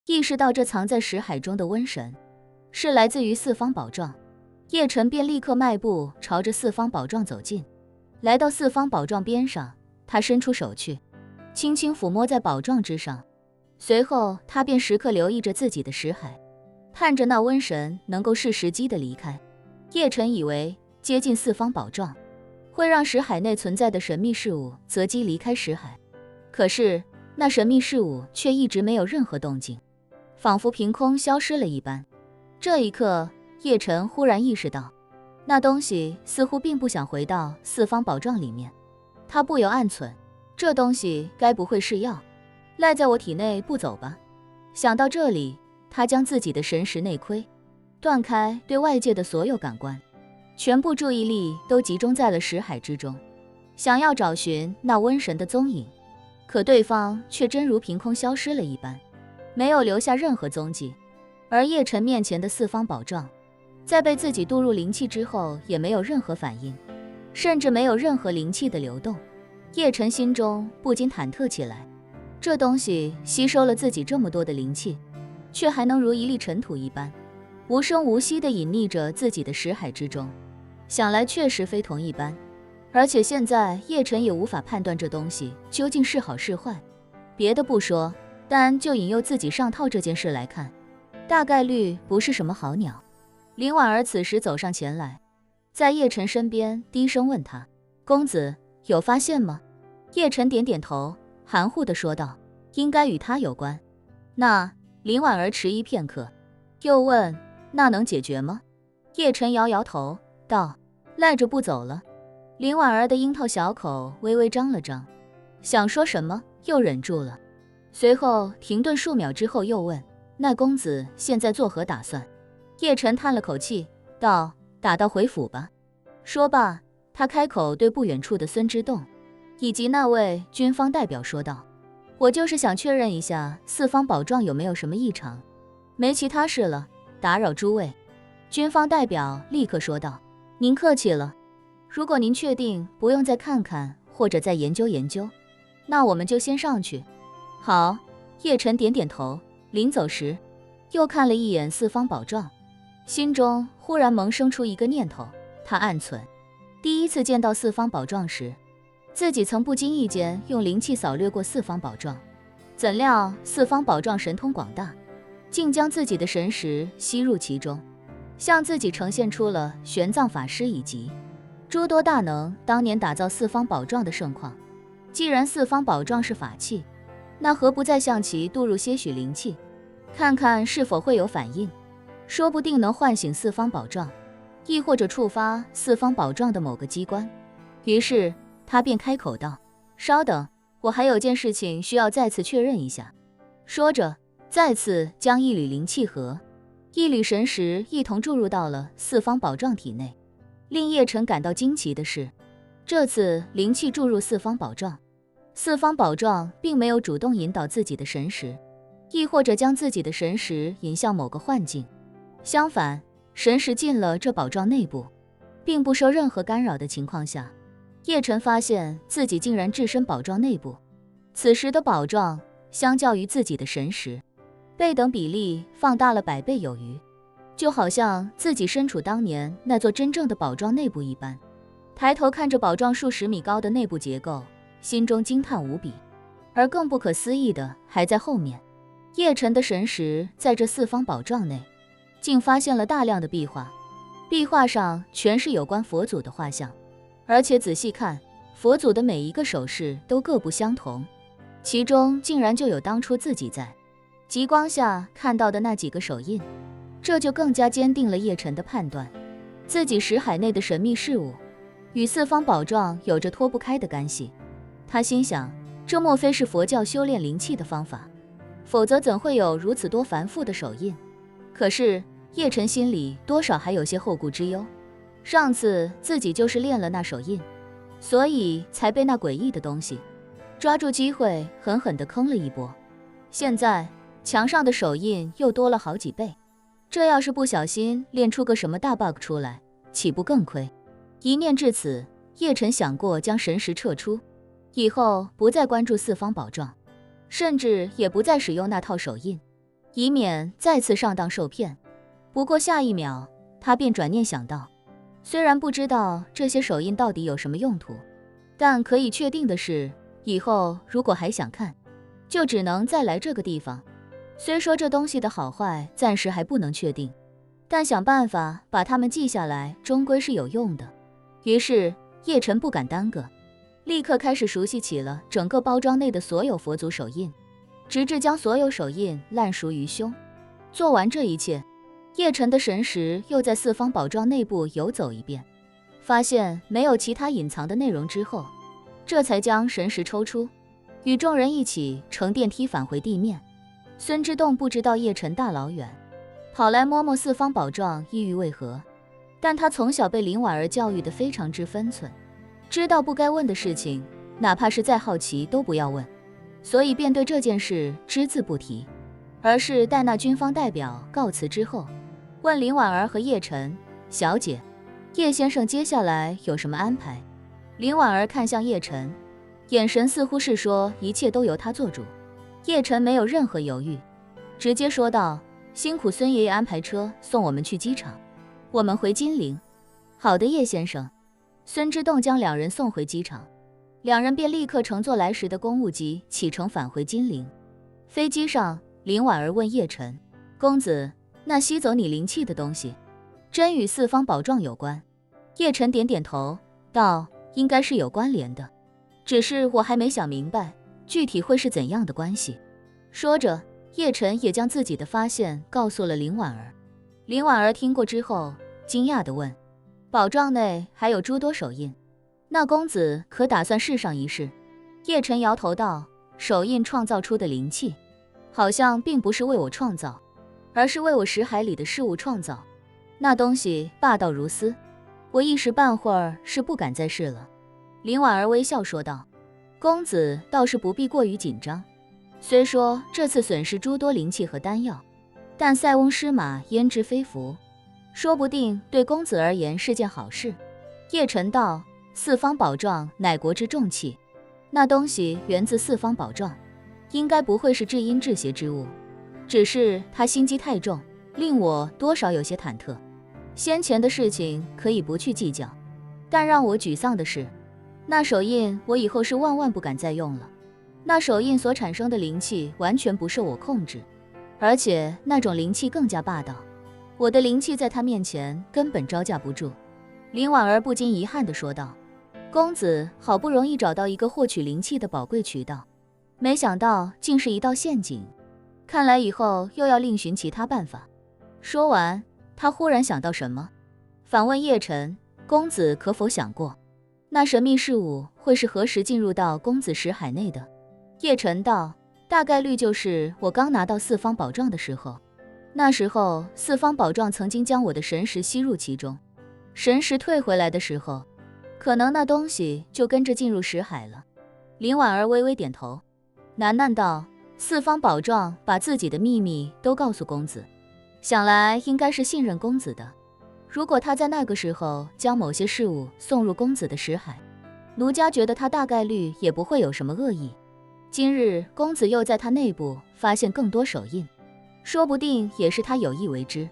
意识到这藏在识海中的瘟神是来自于四方宝幢，叶晨便立刻迈步朝着四方宝幢走近。来到四方宝幢边上，他伸出手去，轻轻抚摸在宝幢之上，随后他便时刻留意着自己的识海，盼着那瘟神能够适时机地离开。叶晨以为接近四方宝幢会让识海内存在的神秘事物择机离开识海，可是那神秘事物却一直没有任何动静，仿佛凭空消失了一般。这一刻，叶晨忽然意识到，那东西似乎并不想回到四方宝幢里面。他不由暗忖，这东西该不会是要赖在我体内不走吧？想到这里，他将自己的神识内窥，断开对外界的所有感官，全部注意力都集中在了识海之中，想要找寻那瘟神的踪影。可对方却真如凭空消失了一般，没有留下任何踪迹。而叶晨面前的四方宝幢，在被自己渡入灵气之后，也没有任何反应，甚至没有任何灵气的流动。叶晨心中不禁忐忑起来，这东西吸收了自己这么多的灵气，却还能如一粒尘土一般，无声无息地隐匿着自己的识海之中，想来确实非同一般。而且现在叶晨也无法判断这东西究竟是好是坏，别的不说，单就引诱自己上套这件事来看，大概率不是什么好鸟。林婉儿此时走上前来，在叶晨身边低声问他：“公子有发现吗？”叶晨点点头，含糊地说道：“应该与他有关。”那林婉儿迟疑片刻，又问：“那能解决吗？”叶晨摇摇头道：“赖着不走了。”林婉儿的樱桃小口微微张了张，想说什么又忍住了，随后停顿数秒之后又问：“那公子现在作何打算？”叶晨叹了口气道：“打道回府吧。”说罢，他开口对不远处的孙之洞以及那位军方代表说道：“我就是想确认一下四方宝幢有没有什么异常，没其他事了，打扰诸位。”军方代表立刻说道：“您客气了，如果您确定不用再看看或者再研究研究，那我们就先上去。”好，叶晨点点头，临走时又看了一眼四方宝幢，心中忽然萌生出一个念头。他暗忖，第一次见到四方宝幢时，自己曾不经意间用灵气扫掠过四方宝幢，怎料四方宝幢神通广大，竟将自己的神识吸入其中，向自己呈现出了玄奘法师以及诸多大能当年打造四方宝幢的盛况。既然四方宝幢是法器，那何不再向其渡入些许灵气，看看是否会有反应，说不定能唤醒四方宝幢，亦或者触发四方宝幢的某个机关。于是他便开口道：“稍等，我还有件事情需要再次确认一下。”说着，再次将一缕灵气和一缕神识一同注入到了四方宝幢体内。令叶晨感到惊奇的是，这次灵气注入四方宝幢，四方宝幢并没有主动引导自己的神识，亦或者将自己的神识引向某个幻境，相反，神识进了这宝幢内部，并不受任何干扰的情况下，叶晨发现自己竟然置身宝幢内部。此时的宝幢相较于自己的神识，倍等比例放大了100倍有余，就好像自己身处当年那座真正的宝幢内部一般。抬头看着宝幢数十米高的内部结构，心中惊叹无比。而更不可思议的还在后面，叶晨的神识在这四方宝幢内竟发现了大量的壁画，壁画上全是有关佛祖的画像，而且仔细看，佛祖的每一个手势都各不相同，其中竟然就有当初自己在极光下看到的那几个手印。这就更加坚定了叶晨的判断，自己识海内的神秘事物与四方宝幢有着脱不开的干系。他心想，这莫非是佛教修炼灵气的方法，否则怎会有如此多繁复的手印？可是叶晨心里多少还有些后顾之忧，上次自己就是练了那手印，所以才被那诡异的东西抓住机会狠狠地坑了一波。现在墙上的手印又多了好几倍，这要是不小心练出个什么大 bug 出来，岂不更亏？一念至此，叶晨想过将神识撤出，以后不再关注四方宝幢，甚至也不再使用那套手印。以免再次上当受骗。不过下一秒，他便转念想到，虽然不知道这些手印到底有什么用途，但可以确定的是，以后如果还想看，就只能再来这个地方。虽说这东西的好坏暂时还不能确定，但想办法把它们记下来，终归是有用的。于是叶晨不敢耽搁，立刻开始熟悉起了整个包装内的所有佛祖手印，直至将所有手印烂熟于胸。做完这一切，叶晨的神识又在四方宝幢内部游走一遍，发现没有其他隐藏的内容之后，这才将神识抽出，与众人一起乘电梯返回地面。孙之洞不知道叶晨大老远跑来摸摸四方宝幢意欲为何，但他从小被林婉儿教育得非常之分寸，知道不该问的事情，哪怕是再好奇都不要问，所以便对这件事只字不提，而是待那军方代表告辞之后，问林婉儿和叶晨：“小姐，叶先生接下来有什么安排？”林婉儿看向叶晨，眼神似乎是说一切都由他做主。叶晨没有任何犹豫，直接说道：“辛苦孙爷爷安排车送我们去机场，我们回金陵。”“好的，叶先生。”孙之洞将两人送回机场，两人便立刻乘坐来时的公务机启程返回金陵。飞机上，林婉儿问叶晨：“公子，那吸走你灵气的东西，真与四方宝幢有关？”叶晨点点头，道：“应该是有关联的，只是我还没想明白具体会是怎样的关系。”说着，叶晨也将自己的发现告诉了林婉儿。林婉儿听过之后，惊讶地问：“宝幢内还有诸多手印，那公子可打算试上一试？”叶晨摇头道：“手印创造出的灵气，好像并不是为我创造，而是为我识海里的事物创造。那东西霸道如斯，我一时半会儿是不敢再试了。”林婉儿微笑说道：“公子倒是不必过于紧张，虽说这次损失诸多灵气和丹药，但塞翁失马焉知非福，说不定对公子而言是件好事。”叶晨道：“四方宝幢乃国之重器，那东西源自四方宝幢，应该不会是至阴至邪之物，只是他心机太重，令我多少有些忐忑。先前的事情可以不去计较，但让我沮丧的是，那手印我以后是万万不敢再用了。那手印所产生的灵气完全不受我控制，而且那种灵气更加霸道，我的灵气在他面前根本招架不住。”林婉儿不禁遗憾地说道：“公子好不容易找到一个获取灵气的宝贵渠道，没想到竟是一道陷阱，看来以后又要另寻其他办法。”说完，他忽然想到什么，反问叶晨：“公子可否想过，那神秘事物会是何时进入到公子识海内的？”叶晨道：“大概率就是我刚拿到四方宝幢的时候，那时候四方宝幢曾经将我的神识吸入其中，神识退回来的时候，可能那东西就跟着进入识海了。”林婉儿微微点头，喃喃道：“四方宝幢把自己的秘密都告诉公子，想来应该是信任公子的。如果他在那个时候将某些事物送入公子的识海，奴家觉得他大概率也不会有什么恶意。今日公子又在他内部发现更多手印，说不定也是他有意为之。”